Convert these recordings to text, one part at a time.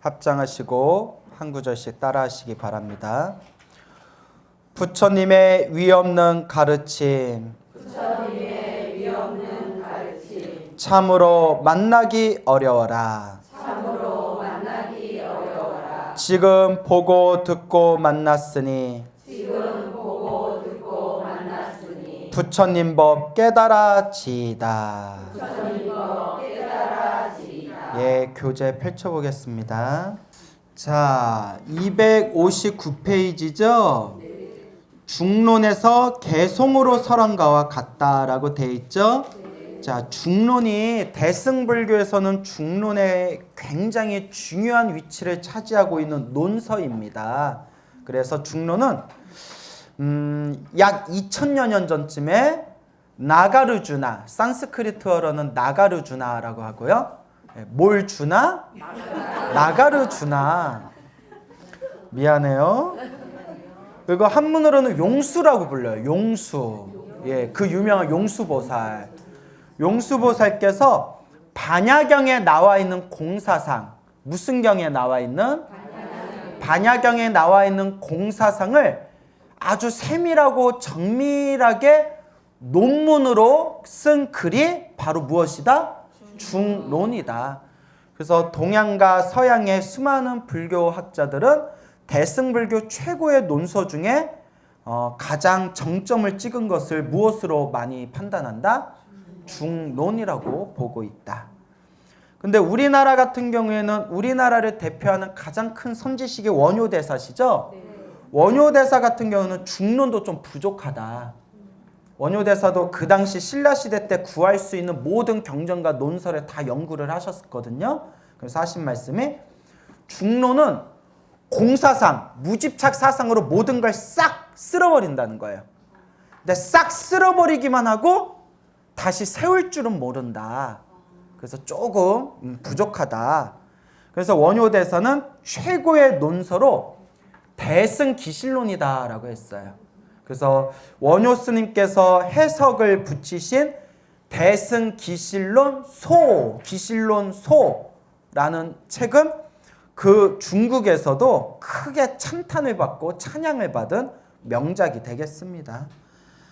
합장하시고 한 구절씩 따라하시기 바랍니다. 부처님의 위없는 가르침, 참으로 만나기 어려워라. 지금 보고 듣고 만났으니 부처님 법 깨달아지이다. 예, 교재 펼쳐보겠습니다. 자, 259페이지죠. 중론에서 개송으로 설한가와 같다라고 되어 있죠. 자, 중론이 대승불교에서는 중론의 굉장히 중요한 위치를 차지하고 있는 논서입니다. 그래서 중론은 약 2000여 년 전쯤에 나가르주나, 산스크리트어로는 나가르주나라고 하고요. 뭘 주나? 나가르주나. 미안해요. 그리고 한문으로는 용수라고 불려요. 용수. 예, 그 유명한 용수보살. 용수보살께서 반야경에 나와 있는 공사상, 무슨 경에 나와 있는? 반야경에 나와 있는 공사상을 아주 세밀하고 정밀하게 논문으로 쓴 글이 바로 무엇이다? 중론이다. 그래서 동양과 서양의 수많은 불교학자들은 대승불교 최고의 논서 중에 가장 정점을 찍은 것을 무엇으로 많이 판단한다? 중론이라고 보고 있다. 근데 우리나라 같은 경우에는 우리나라를 대표하는 가장 큰 선지식이 원효대사시죠? 네. 원효대사 같은 경우는 중론도 좀 부족하다. 원효대사도 그 당시 신라시대 때 구할 수 있는 모든 경전과 논설에 다 연구를 하셨거든요. 그래서 하신 말씀이 중론은 공사상, 무집착 사상으로 모든 걸 싹 쓸어버린다는 거예요. 근데 싹 쓸어버리기만 하고 다시 세울 줄은 모른다. 그래서 조금 부족하다. 그래서 원효대사는 최고의 논서로 대승기실론이다 라고 했어요. 그래서 원효 스님께서 해석을 붙이신 대승기실론 소, 기실론 소라는 책은 그 중국에서도 크게 찬탄을 받고 찬양을 받은 명작이 되겠습니다.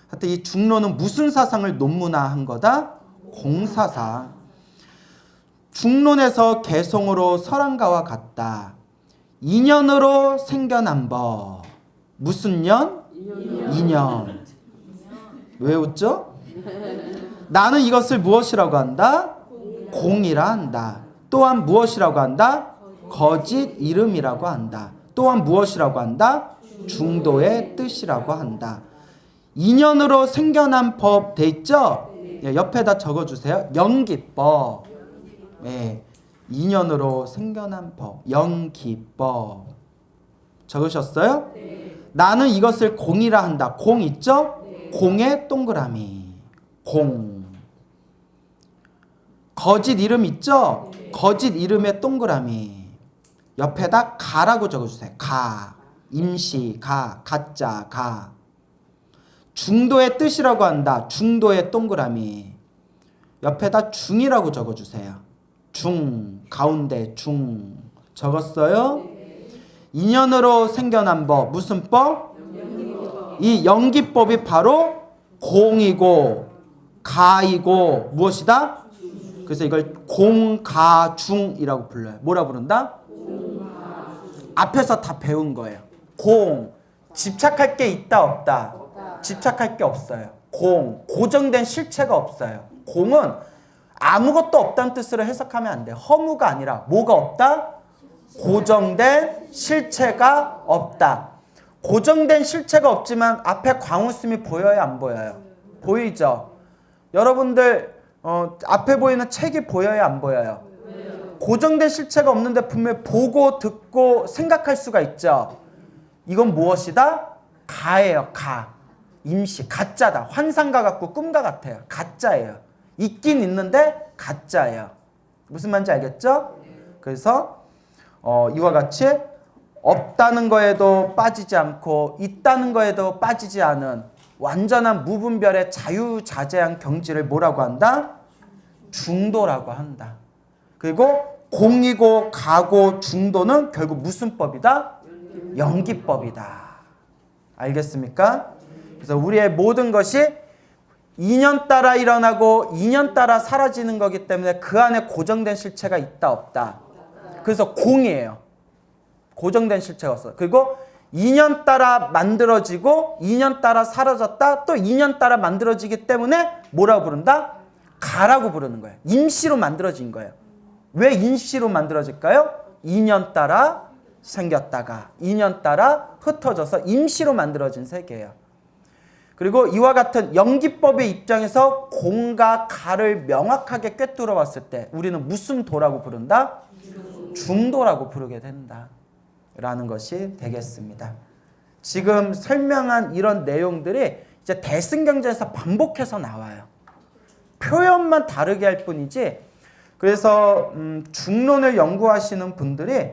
하여튼 이 중론은 무슨 사상을 논문화한 거다? 공사상. 중론에서 개송으로 설한가와 같다. 인연으로 생겨난 법. 무슨 년? 인연. 왜 웃죠? 나는 이것을 무엇이라고 한다? 공이라 한다. 또한 무엇이라고 한다? 거짓 이름이라고 한다. 또한 무엇이라고 한다? 중도의 뜻이라고 한다. 인연으로 생겨난 법 돼 있죠? 네, 옆에다 적어주세요. 연기법. 네, 인연으로 생겨난 법. 연기법. 적으셨어요? 네. 나는 이것을 공이라 한다. 공 있죠? 네. 공의 동그라미. 공. 거짓 이름 있죠? 네. 거짓 이름의 동그라미. 옆에다 가라고 적어주세요. 가. 임시, 가. 가짜, 가. 중도의 뜻이라고 한다. 중도의 동그라미. 옆에다 중이라고 적어주세요. 중, 가운데 중. 적었어요? 인연으로 생겨난 법. 무슨 법? 이 연기법이 바로 공이고 가이고 무엇이다? 그래서 이걸 공가중이라고 불러요. 뭐라 부른다? 앞에서 다 배운 거예요. 공, 집착할 게 있다 없다? 집착할 게 없어요. 공, 고정된 실체가 없어요. 공은 아무것도 없다는 뜻으로 해석하면 안 돼요. 허무가 아니라 뭐가 없다? 고정된 실체가 없다. 고정된 실체가 없지만 앞에 광우스미 보여요, 안 보여요? 보이죠? 여러분들 앞에 보이는 책이 보여요, 안 보여요? 고정된 실체가 없는데 분명히 보고 듣고 생각할 수가 있죠. 이건 무엇이다? 가예요. 가. 임시. 가짜다. 환상과 같고 꿈과 같아요. 가짜예요. 있긴 있는데 가짜예요. 무슨 말인지 알겠죠? 그래서 이와 같이 없다는 거에도 빠지지 않고 있다는 거에도 빠지지 않은 완전한 무분별의 자유자재한 경지를 뭐라고 한다? 중도라고 한다. 그리고 공이고 가고 중도는 결국 무슨 법이다? 연기법이다. 알겠습니까? 그래서 우리의 모든 것이 인연 따라 일어나고 인연 따라 사라지는 거기 때문에 그 안에 고정된 실체가 있다 없다. 그래서 공이에요. 고정된 실체가 없어. 그리고 인연 따라 만들어지고 인연 따라 사라졌다. 또 인연 따라 만들어지기 때문에 뭐라고 부른다? 가라고 부르는 거예요. 임시로 만들어진 거예요. 왜 임시로 만들어질까요? 인연 따라 생겼다가 인연 따라 흩어져서 임시로 만들어진 세계예요. 그리고 이와 같은 연기법의 입장에서 공과 가를 명확하게 꿰뚫어 봤을 때 우리는 무슨 도라고 부른다? 중도라고 부르게 된다 라는 것이 되겠습니다. 지금 설명한 이런 내용들이 이제 대승경전에서 반복해서 나와요. 표현만 다르게 할 뿐이지. 그래서 중론을 연구하시는 분들이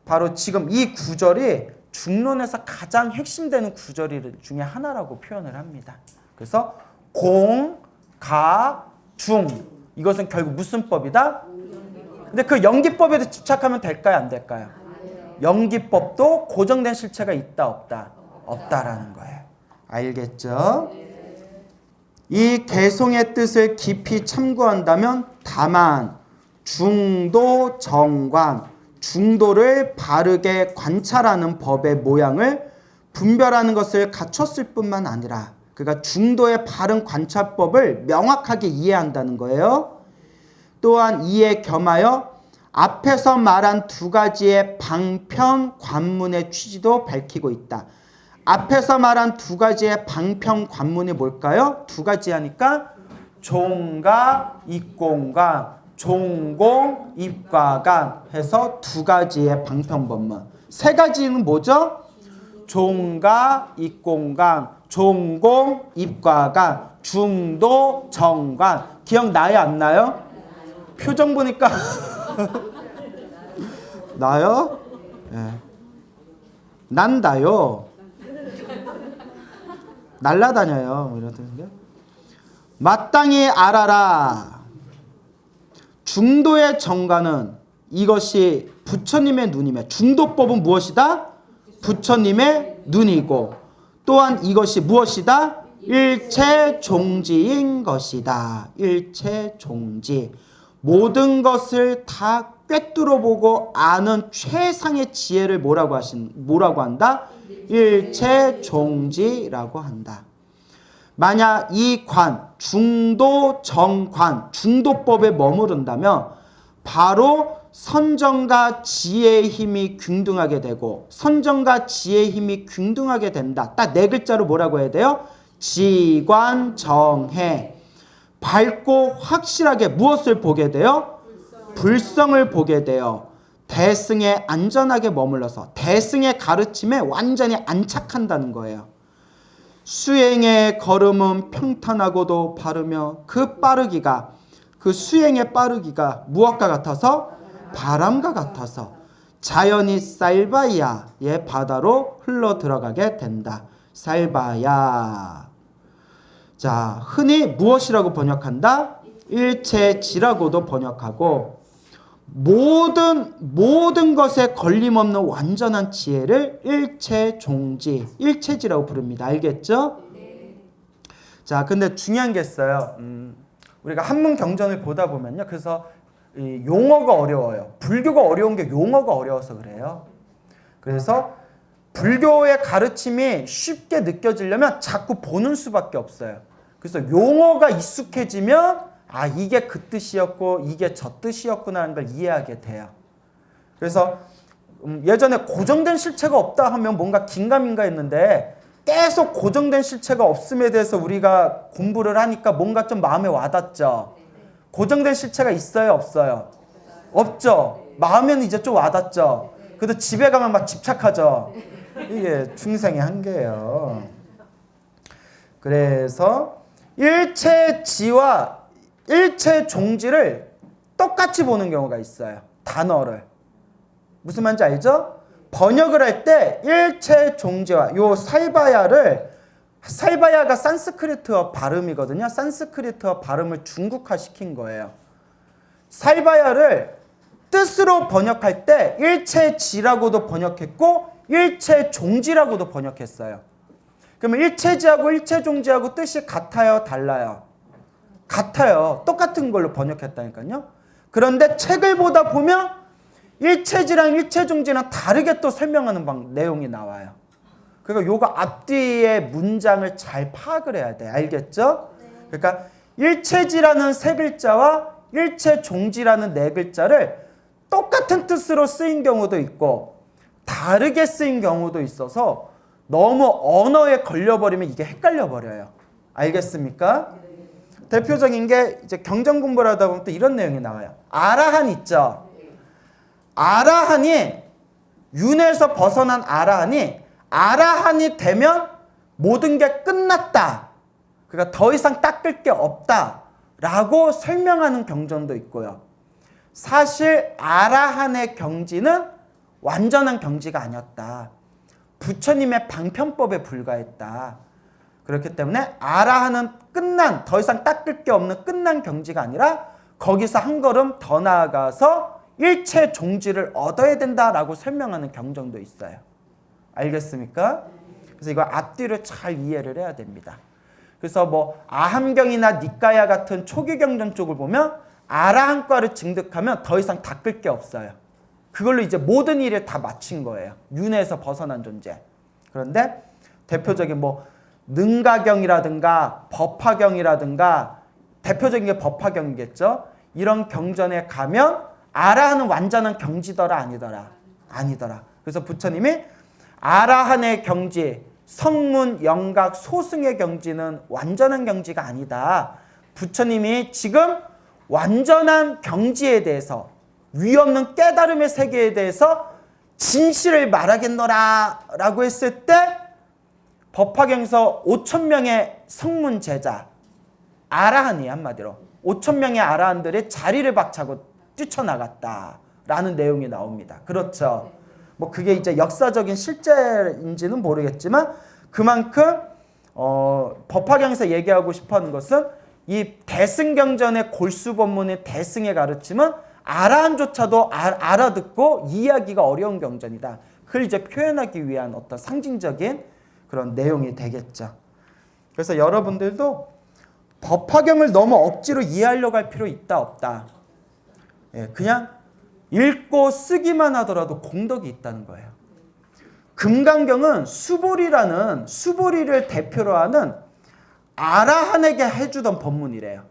바로 지금 이 구절이 중론에서 가장 핵심되는 구절 중에 하나라고 표현을 합니다. 그래서 공, 가, 중 이것은 결국 무슨 법이다? 근데 그 연기법에도 집착하면 될까요? 안 될까요? 연기법도 고정된 실체가 있다 없다? 없다라는 거예요. 알겠죠? 이 개송의 뜻을 깊이 참고한다면 다만 중도 정관, 중도를 바르게 관찰하는 법의 모양을 분별하는 것을 갖췄을 뿐만 아니라 그러니까 중도의 바른 관찰법을 명확하게 이해한다는 거예요. 또한 이에 겸하여 앞에서 말한 두 가지의 방편 관문의 취지도 밝히고 있다. 앞에서 말한 두 가지의 방편 관문이 뭘까요? 두 가지 하니까 종과 입공과 종공 입과간 해서 두 가지의 방편법문. 세 가지는 뭐죠? 종과 입공간, 종공 입과간, 중도 정관. 기억나요? 안 나요? 표정 보니까 나요? 네. 난다요. 날라다녀요. 이러던데. 마땅히 알아라. 중도의 정관은 이것이 부처님의 눈이며 중도법은 무엇이다? 부처님의 눈이고 또한 이것이 무엇이다? 일체종지인 것이다. 일체종지. 모든 것을 다 꿰뚫어 보고 아는 최상의 지혜를 뭐라고 한다? 일체종지라고 한다. 만약 이 관, 중도 정관, 중도법에 머무른다면 바로 선정과 지혜의 힘이 균등하게 되고 선정과 지혜의 힘이 균등하게 된다. 딱 네 글자로 뭐라고 해야 돼요? 지관정해. 밝고 확실하게 무엇을 보게 돼요? 불성을 보게 돼요. 대승에 안전하게 머물러서 대승의 가르침에 완전히 안착한다는 거예요. 수행의 걸음은 평탄하고도 바르며 그 빠르기가 그 수행의 빠르기가 무엇과 같아서 바람과 같아서 자연히 살바야의 바다로 흘러 들어가게 된다. 살바야. 자, 흔히 무엇이라고 번역한다? 일체지라고도 번역하고 모든 것에 걸림없는 완전한 지혜를 일체종지, 일체지라고 부릅니다. 알겠죠? 자, 근데 중요한 게 있어요. 우리가 한문 경전을 보다 보면요. 그래서 이 용어가 어려워요. 불교가 어려운 게 용어가 어려워서 그래요. 그래서 불교의 가르침이 쉽게 느껴지려면 자꾸 보는 수밖에 없어요. 그래서 용어가 익숙해지면 아, 이게 그 뜻이었고 이게 저 뜻이었구나 하는 걸 이해하게 돼요. 그래서 예전에 고정된 실체가 없다 하면 뭔가 긴가민가 했는데 계속 고정된 실체가 없음에 대해서 우리가 공부를 하니까 뭔가 좀 마음에 와닿죠. 고정된 실체가 있어요? 없어요? 없죠. 마음에는 이제 좀 와닿죠. 그래도 집에 가면 막 집착하죠. 이게 중생의 한계예요. 그래서 일체지와 일체종지를 똑같이 보는 경우가 있어요. 단어를. 무슨 말인지 알죠? 번역을 할 때 일체종지와 요 살바야가 산스크리트어 발음이거든요. 산스크리트어 발음을 중국화 시킨 거예요. 살바야를 뜻으로 번역할 때 일체지라고도 번역했고 일체종지라고도 번역했어요. 그러면 일체지하고 일체종지하고 뜻이 같아요? 달라요? 같아요. 똑같은 걸로 번역했다니까요. 그런데 책을 보다 보면 일체지랑 일체종지랑 다르게 또 설명하는 내용이 나와요. 그러니까 요거 앞뒤의 문장을 잘 파악을 해야 돼. 알겠죠? 그러니까 일체지라는 세 글자와 일체종지라는 네 글자를 똑같은 뜻으로 쓰인 경우도 있고 다르게 쓰인 경우도 있어서 너무 언어에 걸려버리면 이게 헷갈려버려요. 알겠습니까? 대표적인 게 이제 경전 공부를 하다 보면 또 이런 내용이 나와요. 아라한 있죠? 아라한이 윤회에서 벗어난 아라한이 되면 모든 게 끝났다. 그러니까 더 이상 닦을 게 없다 라고 설명하는 경전도 있고요. 사실 아라한의 경지는 완전한 경지가 아니었다. 부처님의 방편법에 불과했다. 그렇기 때문에 아라한은 끝난, 더 이상 닦을 게 없는 끝난 경지가 아니라 거기서 한 걸음 더 나아가서 일체 종지를 얻어야 된다라고 설명하는 경전도 있어요. 알겠습니까? 그래서 이거 앞뒤를 잘 이해를 해야 됩니다. 그래서 뭐 아함경이나 니까야 같은 초기 경전 쪽을 보면 아라한과를 증득하면 더 이상 닦을 게 없어요. 그걸로 이제 모든 일을 다 마친 거예요. 윤회에서 벗어난 존재. 그런데 대표적인 뭐 능가경이라든가 법화경이라든가 대표적인 게 법화경이겠죠. 이런 경전에 가면 아라한은 완전한 경지더라 아니더라? 아니더라. 그래서 부처님이 아라한의 경지, 성문, 영각, 소승의 경지는 완전한 경지가 아니다. 부처님이 지금 완전한 경지에 대해서 위없는 깨달음의 세계에 대해서 진실을 말하겠노라 라고 했을 때 법화경에서 5,000명의 성문 제자 아라한이 한마디로 5,000명의 아라한들이 자리를 박차고 뛰쳐나갔다라는 내용이 나옵니다. 그렇죠. 뭐 그게 이제 역사적인 실제인지는 모르겠지만 그만큼 법화경에서 얘기하고 싶어하는 것은 이 대승경전의 골수법문의 대승의 가르침은 아라한조차도 알아듣고 이해하기가 어려운 경전이다. 그걸 이제 표현하기 위한 어떤 상징적인 그런 내용이 되겠죠. 그래서 여러분들도 법화경을 너무 억지로 이해하려고 할 필요 있다 없다. 예, 그냥 읽고 쓰기만 하더라도 공덕이 있다는 거예요. 금강경은 수보리를 대표로 하는 아라한에게 해주던 법문이래요.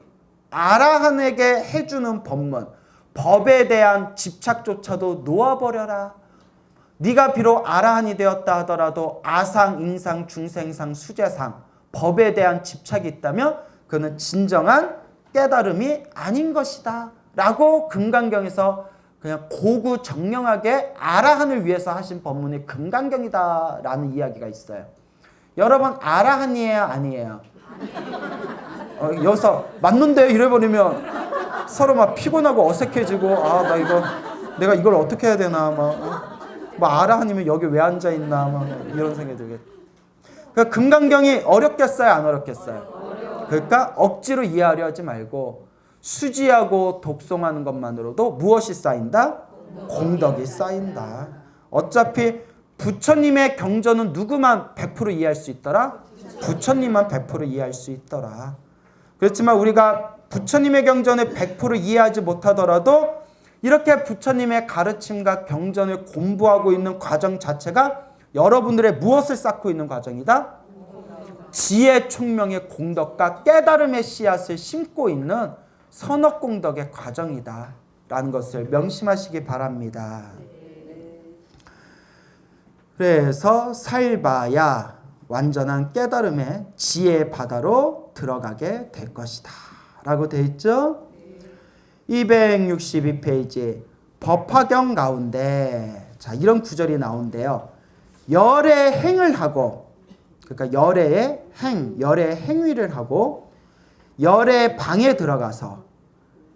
아라한에게 해주는 법문. 법에 대한 집착조차도 놓아버려라. 네가 비록 아라한이 되었다 하더라도 아상, 인상, 중생상, 수재상 법에 대한 집착이 있다면 그는 진정한 깨달음이 아닌 것이다 라고 금강경에서 그냥 고구정령하게 아라한을 위해서 하신 법문이 금강경이다 라는 이야기가 있어요. 여러분 아라한이에요 아니에요? 여기서 맞는데 이래버리면 서로 막 피곤하고 어색해지고 내가 이걸 어떻게 해야 되나 막 아라한이면 여기 왜 앉아있나 막 이런 생각이 들겠죠. 그러니까 금강경이 어렵겠어요 안 어렵겠어요? 그러니까 억지로 이해하려 하지 말고 수지하고 독송하는 것만으로도 무엇이 쌓인다? 공덕이 쌓인다. 어차피 부처님의 경전은 누구만 100% 이해할 수 있더라? 부처님만 100% 이해할 수 있더라. 그렇지만 우리가 부처님의 경전을 100% 이해하지 못하더라도 이렇게 부처님의 가르침과 경전을 공부하고 있는 과정 자체가 여러분들의 무엇을 쌓고 있는 과정이다? 지혜 총명의 공덕과 깨달음의 씨앗을 심고 있는 선업공덕의 과정이다 라는 것을 명심하시기 바랍니다. 그래서 살봐야 완전한 깨달음의 지혜의 바다로 들어가게 될 것이다 라고 되어 있죠. 262페이지 법화경 가운데 자 이런 구절이 나온대요. 열의 행을 하고 그러니까 열의 행위를 하고 열의 방에 들어가서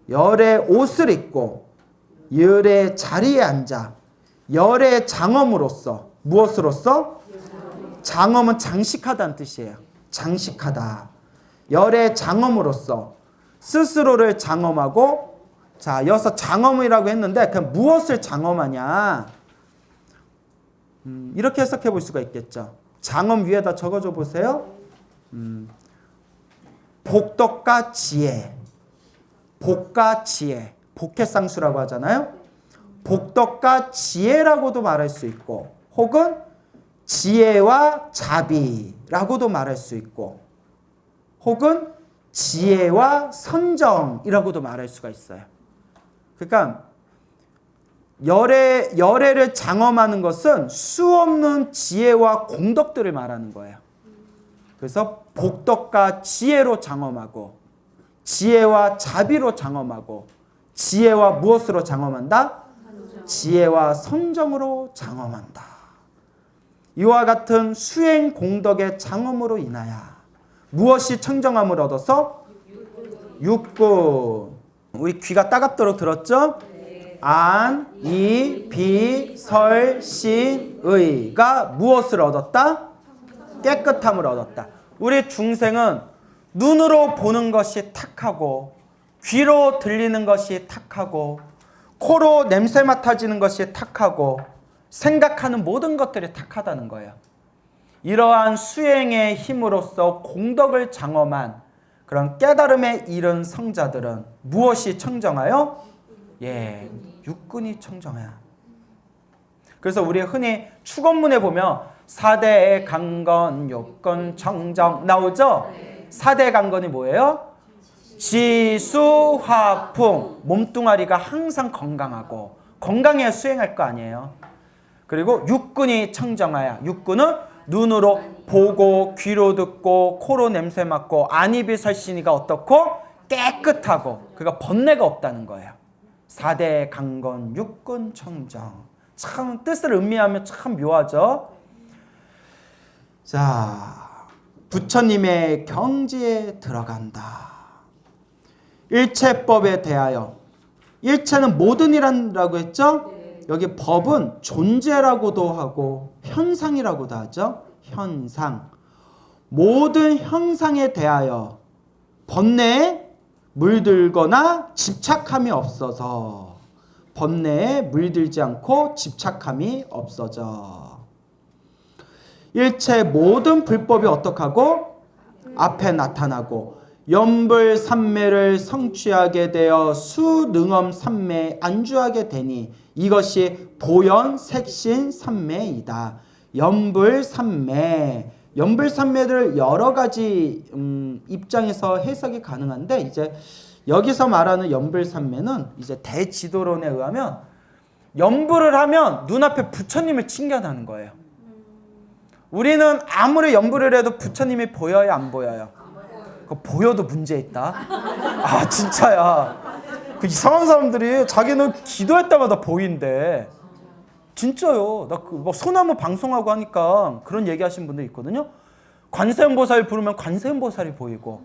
열의 옷을 입고 열의 자리에 앉아 열의 장엄으로써 무엇으로써? 장엄은 장식하다는 뜻이에요. 장식하다. 열의 장엄으로써 스스로를 장엄하고 자, 이어서 장엄이라고 했는데 그 무엇을 장엄하냐? 이렇게 해석해 볼 수가 있겠죠. 장엄 위에다 적어줘 보세요. 복덕과 지혜. 복과 지혜. 복해쌍수라고 하잖아요. 복덕과 지혜라고도 말할 수 있고 혹은 지혜와 자비라고도 말할 수 있고 혹은 지혜와 선정이라고도 말할 수가 있어요. 그러니까 열애를 장엄하는 것은 수없는 지혜와 공덕들을 말하는 거예요. 그래서 복덕과 지혜로 장엄하고 지혜와 자비로 장엄하고 지혜와 무엇으로 장엄한다? 지혜와 선정으로 장엄한다. 이와 같은 수행 공덕의 장엄으로 인하여 무엇이 청정함을 얻어서? 육군. 우리 귀가 따갑도록 들었죠? 안, 이, 비, 설, 신, 의가 무엇을 얻었다? 깨끗함을 얻었다. 우리 중생은 눈으로 보는 것이 탁하고 귀로 들리는 것이 탁하고 코로 냄새 맡아지는 것이 탁하고 생각하는 모든 것들이 탁하다는 거예요. 이러한 수행의 힘으로써 공덕을 장엄한 그런 깨달음에 이른 성자들은 무엇이 청정하여? 육군이 청정해야. 그래서 우리 흔히 축원문에 보면 4대의 강건, 육군, 청정 나오죠? 4대 강건이 뭐예요? 지수, 화풍. 몸뚱아리가 항상 건강하고 건강해야 수행할 거 아니에요. 그리고 육군이 청정하여. 육군은 눈으로 보고 귀로 듣고 코로 냄새 맡고 안입이 설신이가 어떻고? 깨끗하고 그가 번뇌가 없다는 거예요. 4대 강건, 육군, 청정. 참 뜻을 음미하면 참 묘하죠. 자, 부처님의 경지에 들어간다. 일체법에 대하여. 일체는 모든 이라고 했죠? 여기 법은 존재라고도 하고 현상이라고도 하죠. 현상. 모든 형상에 대하여 번뇌에 물들거나 집착함이 없어서 번뇌에 물들지 않고 집착함이 없어져. 일체 모든 불법이 어떡하고? 앞에 나타나고 염불삼매를 성취하게 되어 수능엄삼매에 안주하게 되니 이것이 보현색신삼매이다. 염불삼매. 염불삼매를 여러 가지 입장에서 해석이 가능한데 이제 여기서 말하는 염불삼매는 이제 대지도론에 의하면 염불을 하면 눈앞에 부처님을 칭견하는 거예요. 우리는 아무리 염불을 해도 부처님이 보여요, 안 보여요? 보여도 문제 있다. 아 진짜야. 그 이상한 사람들이 자기는 기도할 때마다 보인대. 진짜요. 나 그 뭐 소나무 방송하고 하니까 그런 얘기하시는 분들 있거든요. 관세음보살 부르면 관세음보살이 보이고,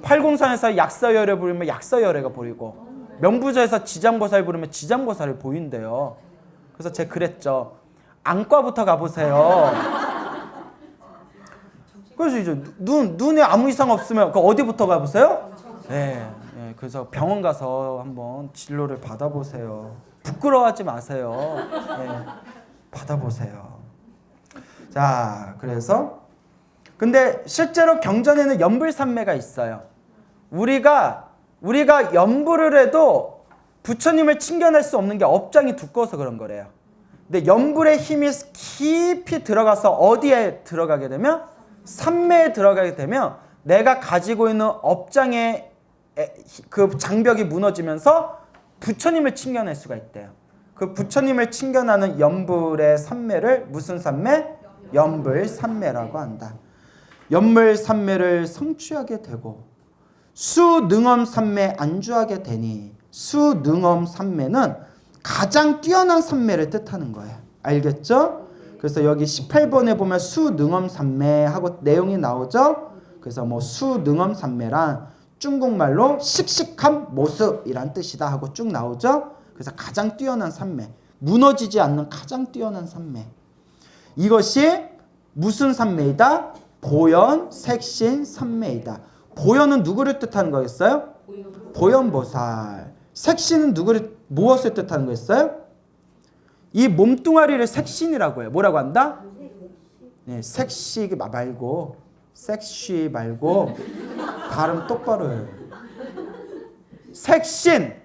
팔공산에서 약사열애 부르면 약사열애가 보이고, 명부자에서 지장보살 부르면 지장보살이 보인대요. 그래서 제가 그랬죠. 안과부터 가보세요. 그래서 이제 눈에 아무 이상 없으면 그 어디부터 가보세요? 네, 그래서 병원 가서 한번 진료를 받아보세요. 부끄러워하지 마세요. 네, 받아보세요. 자, 그래서 근데 실제로 경전에는 염불삼매가 있어요. 우리가 염불을 해도 부처님을 칭견할 수 없는 게 업장이 두꺼워서 그런 거래요. 근데 염불의 힘이 깊이 들어가서 어디에 들어가게 되면? 삼매에 들어가게 되면 내가 가지고 있는 업장의 그 장벽이 무너지면서 부처님을 칭견할 수가 있대요. 그 부처님을 칭견하는 염불의 삼매를 무슨 삼매? 염불삼매라고 한다. 염불삼매를 성취하게 되고 수능엄삼매에 안주하게 되니 수능엄삼매는 가장 뛰어난 삼매를 뜻하는 거예요. 알겠죠? 그래서 여기 18번에 보면 수능엄삼매 하고 내용이 나오죠? 그래서 뭐 수능엄삼매란 중국말로 씩씩한 모습이란 뜻이다 하고 쭉 나오죠? 그래서 가장 뛰어난 삼매, 무너지지 않는 가장 뛰어난 삼매. 이것이 무슨 삼매이다? 보현, 색신, 삼매이다. 보현은 누구를 뜻하는 거겠어요? 보현보살. 색신은 누구를 무엇을 뜻하는 거였어요? 이 몸뚱아리를 색신이라고 해요. 뭐라고 한다? 네, 섹시 말고 섹시 말고 발음 똑바로 해요. 색신.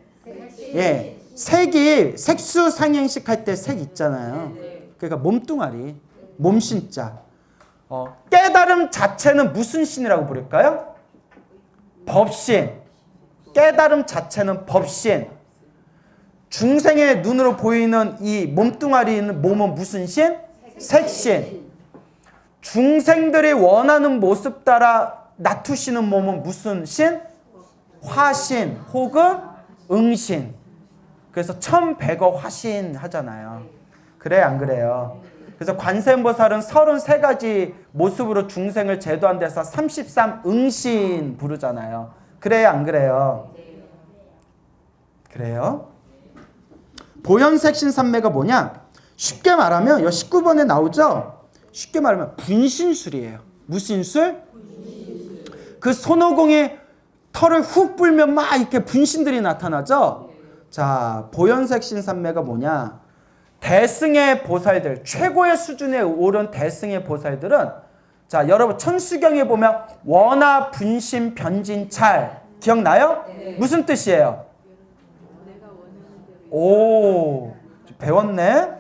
예, 색이 색수상행식 할 때 색 있잖아요. 그러니까 몸뚱아리, 몸신자. 깨달음 자체는 무슨 신이라고 부를까요? 법신. 깨달음 자체는 법신. 중생의 눈으로 보이는 이 몸뚱아리 있는 몸은 무슨 신? 색신. 중생들이 원하는 모습 따라 나투시는 몸은 무슨 신? 화신 혹은 응신. 그래서 천백어 화신 하잖아요. 그래 안 그래요? 그래서 관세음보살은 33가지 모습으로 중생을 제도한 데서 33 응신 부르잖아요. 그래요 안 그래요? 그래요? 보현색신산매가 뭐냐? 쉽게 말하면 19번에 나오죠? 쉽게 말하면 분신술이에요. 무슨 술? 그 손오공이 털을 훅 불면 막 이렇게 분신들이 나타나죠? 자, 보현색신산매가 뭐냐? 대승의 보살들, 최고의 수준에 오른 대승의 보살들은 자, 여러분 천수경에 보면 원하, 분신, 변진, 찰 기억나요? 네. 무슨 뜻이에요? 오, 배웠네.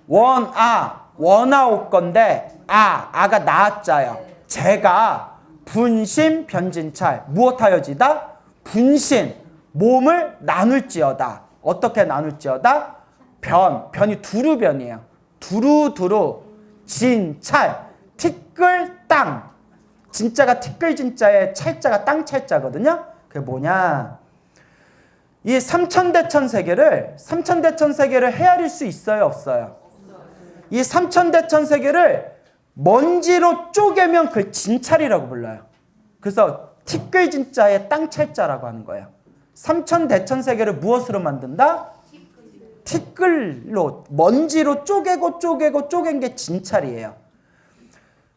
원아 건데 아가 나았자요. 제가 분신, 변진, 찰 무엇하여지다? 분신, 몸을 나눌지어다. 어떻게 나눌지어다? 변이 두루변이에요. 두루두루, 진, 찰, 티끌, 땅. 진짜가 티끌 진짜에 찰자가 땅 찰자거든요. 그게 뭐냐? 이 삼천대천세계를 헤아릴 수 있어요, 없어요? 이 삼천대천세계를 먼지로 쪼개면 그걸 진찰이라고 불러요. 그래서 티끌 진짜에 땅 찰자라고 하는 거예요. 삼천대천세계를 무엇으로 만든다? 티끌로, 먼지로 쪼갠 게 진찰이에요.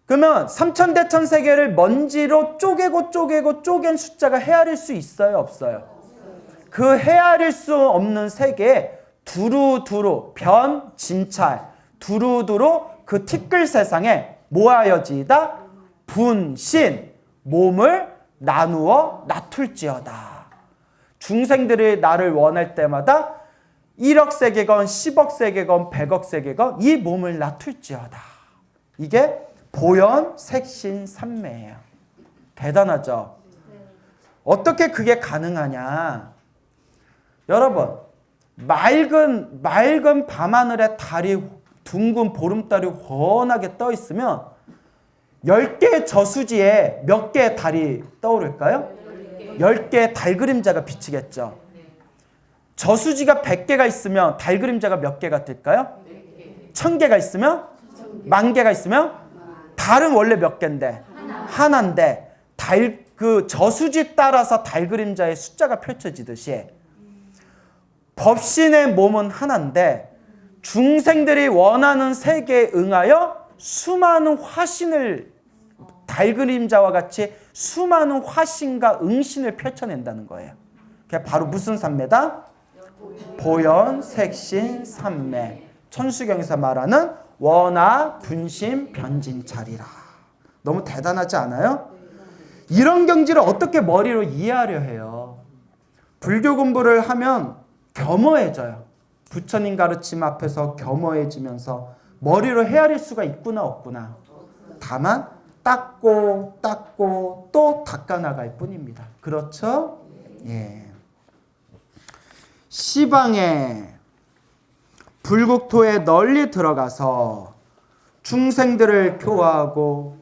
그러면 삼천대천세계를 먼지로 쪼갠 숫자가 헤아릴 수 있어요, 없어요? 그 헤아릴 수 없는 세계에 두루두루 변, 진찰, 두루두루 그 티끌 세상에 모아여지다 분신, 몸을 나누어 나툴지어다. 중생들이 나를 원할 때마다 1억 세계건 10억 세계건 100억 세계건 이 몸을 나툴지어다. 이게 보현 색신 삼매예요. 대단하죠? 어떻게 그게 가능하냐? 여러분, 맑은 밤하늘에 달이 둥근 보름달이 훤하게 떠 있으면 10개의 저수지에 몇 개의 달이 떠오를까요? 10개의 달 그림자가 비치겠죠. 저수지가 100개가 있으면 달 그림자가 몇 개가 될까요? 1000개가 있으면? 10,000개가 있으면? 달은 원래 몇 개인데? 하나인데 그 저수지 따라서 달 그림자의 숫자가 펼쳐지듯이 법신의 몸은 하나인데 중생들이 원하는 세계에 응하여 수많은 화신을 달 그림자와 같이 수많은 화신과 응신을 펼쳐낸다는 거예요. 그게 바로 무슨 삼매다? 보현, 색신, 삼매. 천수경에서 말하는 원하, 분신, 변진, 찰이라. 너무 대단하지 않아요? 이런 경지를 어떻게 머리로 이해하려 해요? 불교 공부를 하면 겸허해져요. 부처님 가르침 앞에서 겸허해지면서 머리로 헤아릴 수가 있구나 없구나. 다만 닦고 또 닦아나갈 뿐입니다. 그렇죠? 예. 시방에 불국토에 널리 들어가서 중생들을 교화하고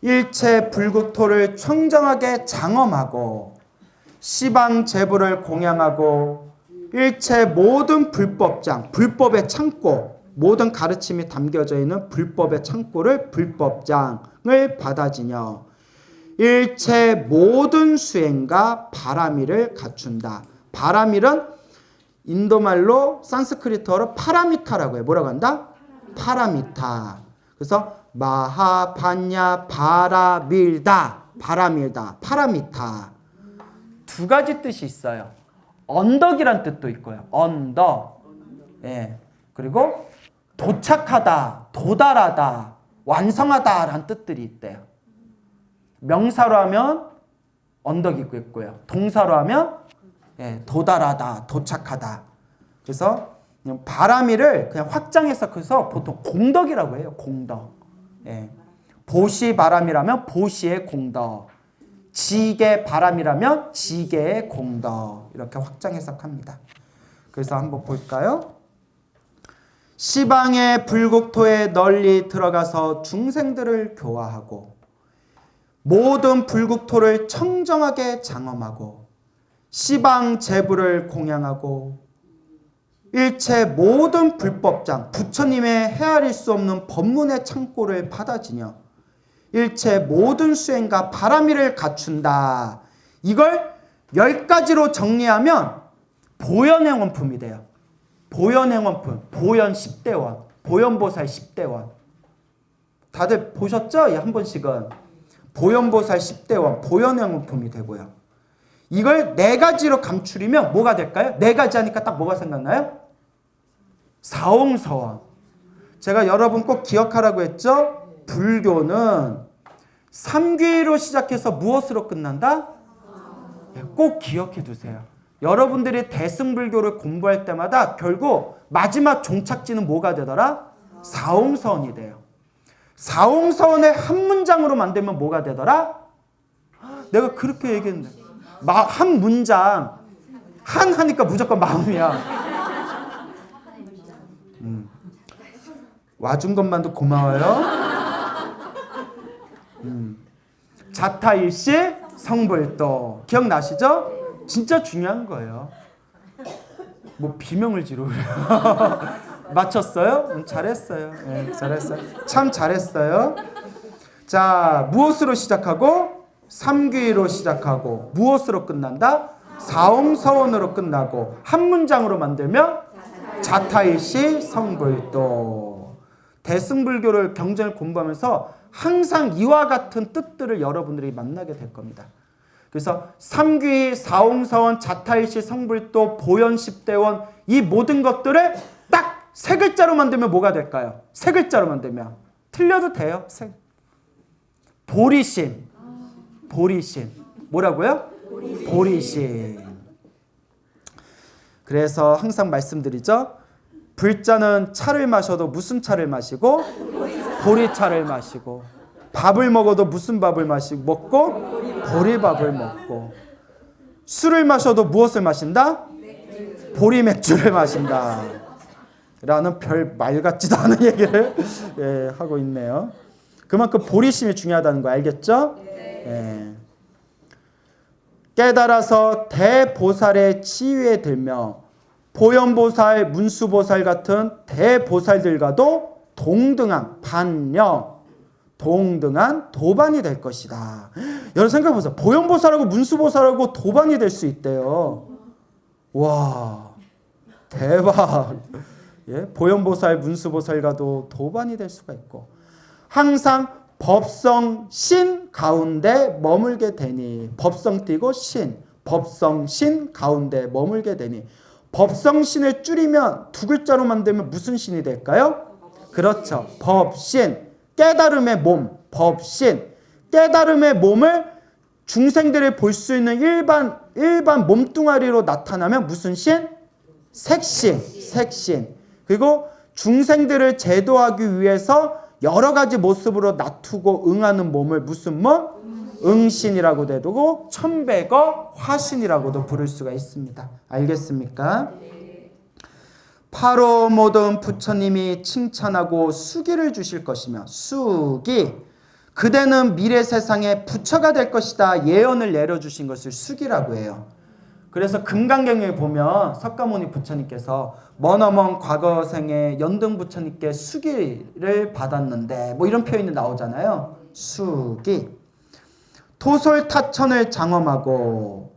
일체 불국토를 청정하게 장엄하고 시방 제부를 공양하고 일체 모든 불법장, 불법의 창고, 모든 가르침이 담겨져 있는 불법의 창고를 불법장을 받아지며 일체 모든 수행과 바라미를 갖춘다. 바라밀은 인도말로 산스크리트어로 파라미타라고 해요. 뭐라고 한다? 파라미타. 그래서 마하반야 바라밀다. 바라밀다. 파라미타. 두 가지 뜻이 있어요. 언덕이란 뜻도 있고요. 언덕. 예. 그리고 도착하다, 도달하다, 완성하다라는 뜻들이 있대요. 명사로 하면 언덕이 있고요. 동사로 하면 도달하다, 도착하다. 그래서 그냥 바람이를 그냥 확장해서 그래서 보통 공덕이라고 해요. 공덕. 예. 보시 바람이라면 보시의 공덕. 지게 바람이라면 지게의 공덕. 이렇게 확장 해석합니다. 그래서 한번 볼까요? 시방의 불국토에 널리 들어가서 중생들을 교화하고 모든 불국토를 청정하게 장엄하고 시방 제부를 공양하고 일체 모든 불법장 부처님의 헤아릴 수 없는 법문의 창고를 받아지며 일체 모든 수행과 바람이를 갖춘다. 이걸 10가지로 정리하면 보현행원품이 돼요. 보현행원품, 보현 10대원, 보현보살 10대원. 다들 보셨죠? 한 번씩은. 보현보살 10대원, 보현행원품이 되고요. 이걸 4가지로 감추리면 뭐가 될까요? 4가지 하니까 딱 뭐가 생각나요? 사홍서원. 제가 여러분 꼭 기억하라고 했죠? 불교는 3귀로 시작해서 무엇으로 끝난다? 꼭 기억해 두세요. 여러분들이 대승불교를 공부할 때마다 결국 마지막 종착지는 뭐가 되더라? 사홍서원이 돼요. 사홍서원을 한 문장으로 만들면 뭐가 되더라? 내가 그렇게 얘기했는데 한 문장 한 하니까 무조건 마음이야. 와준 것만도 고마워요. 자타일시 성불도 기억나시죠? 진짜 중요한 거예요. 뭐 비명을 지르고요. 맞췄어요? 잘했어요. 네, 잘했어요. 참 잘했어요. 자, 무엇으로 시작하고 3귀로 시작하고 무엇으로 끝난다? 사홍서원으로 끝나고 한 문장으로 만들면 자타일시 성불도. 대승불교를 경전을 공부하면서 항상 이와 같은 뜻들을 여러분들이 만나게 될 겁니다. 그래서 3귀, 사홍서원, 자타일시, 성불도, 보현 10대원 이 모든 것들을 딱 3글자로 만들면 뭐가 될까요? 3글자로 만들면 틀려도 돼요. 보리심. 보리심. 뭐라고요? 보리심. 그래서 항상 말씀드리죠. 불자는 차를 마셔도 무슨 차를 마시고? 보리차를 마시고. 밥을 먹어도 무슨 밥을 먹고? 보리밥을 먹고. 술을 마셔도 무엇을 마신다? 보리맥주를 마신다. 라는 별 말 같지도 않은 얘기를 하고 있네요. 그만큼 보리심이 중요하다는 거 알겠죠? 예. 깨달아서 대보살의 치유에 들며 보현보살, 문수보살 같은 대보살들과도 동등한 반려, 동등한 도반이 될 것이다. 여러분 생각해보세요. 보현보살하고 문수보살하고 도반이 될 수 있대요. 와, 대박. 예? 보현보살, 문수보살과도 도반이 될 수가 있고 항상 법성신 가운데 머물게 되니 법성 띄고 신, 법성신 가운데 머물게 되니 법성신을 줄이면 2글자로 만들면 무슨 신이 될까요? 그렇죠. 법신, 깨달음의 몸, 법신. 깨달음의 몸을 중생들이 볼 수 있는 일반 몸뚱아리로 나타나면 무슨 신? 색신, 색신. 그리고 중생들을 제도하기 위해서 여러 가지 모습으로 나투고 응하는 몸을 무슨 몸? 응신이라고 되고 천백어 화신이라고도 부를 수가 있습니다. 알겠습니까? 바로 모든 부처님이 칭찬하고 수기를 주실 것이며 수기 그대는 미래 세상에 부처가 될 것이다 예언을 내려주신 것을 수기라고 해요. 그래서 금강경에 보면 석가모니 부처님께서 머너먼 과거생에 연등 부처님께 수기를 받았는데 뭐 이런 표현이 나오잖아요. 수기. 도솔타천을 장엄하고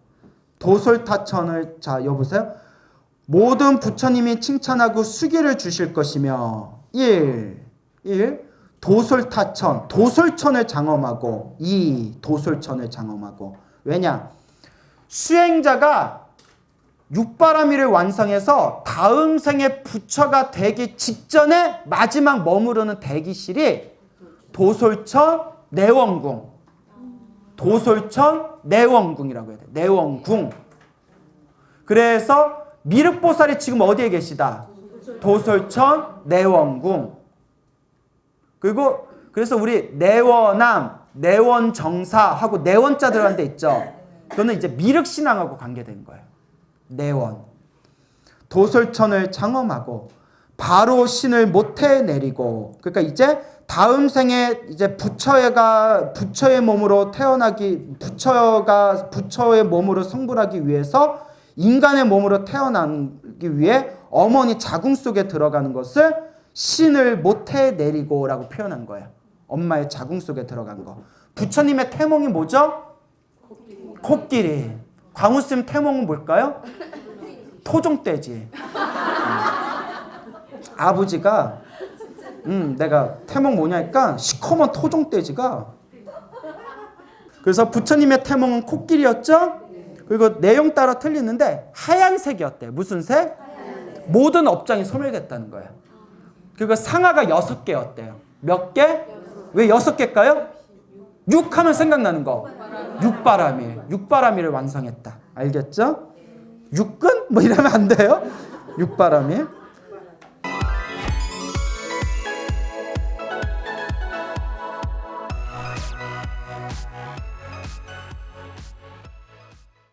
도솔타천을 자 여보세요. 모든 부처님이 칭찬하고 수기를 주실 것이며 1. 도솔타천 도솔천을 장엄하고 2. 도솔천을 장엄하고 왜냐? 수행자가 육바라밀을 완성해서 다음 생에 부처가 되기 직전에 마지막 머무르는 대기실이 도솔천 내원궁. 도솔천 내원궁이라고 해야 돼. 내원궁. 그래서 미륵보살이 지금 어디에 계시다? 도솔천 내원궁. 그리고 그래서 우리 내원함, 내원정사하고 내원자 들어간 데 있죠. 그거는 이제 미륵신앙하고 관계된 거예요. 내원. 도솔천을 장엄하고 바로 신을 못해 내리고, 그러니까 이제 다음 생에 이제 부처의 몸으로 태어나기, 부처의 몸으로 성불하기 위해서 인간의 몸으로 태어나기 위해 어머니 자궁 속에 들어가는 것을 신을 못해 내리고라고 표현한 거예요. 엄마의 자궁 속에 들어간 거. 부처님의 태몽이 뭐죠? 코끼리. 광우쌤 태몽은 뭘까요? 토종돼지. 아버지가 내가 태몽 뭐냐니까 시커먼 토종돼지가. 그래서 부처님의 태몽은 코끼리였죠? 그리고 내용 따라 틀리는데 하얀색이었대요. 무슨 색? 모든 업장이 소멸됐다는 거예요. 그리고 상하가 6개였대요. 몇 개? 왜 6개일까요? 6 하면 생각나는 거. 육바라밀. 육바라밀을 완성했다. 알겠죠? 육근? 뭐 이러면 안 돼요. 육바라밀.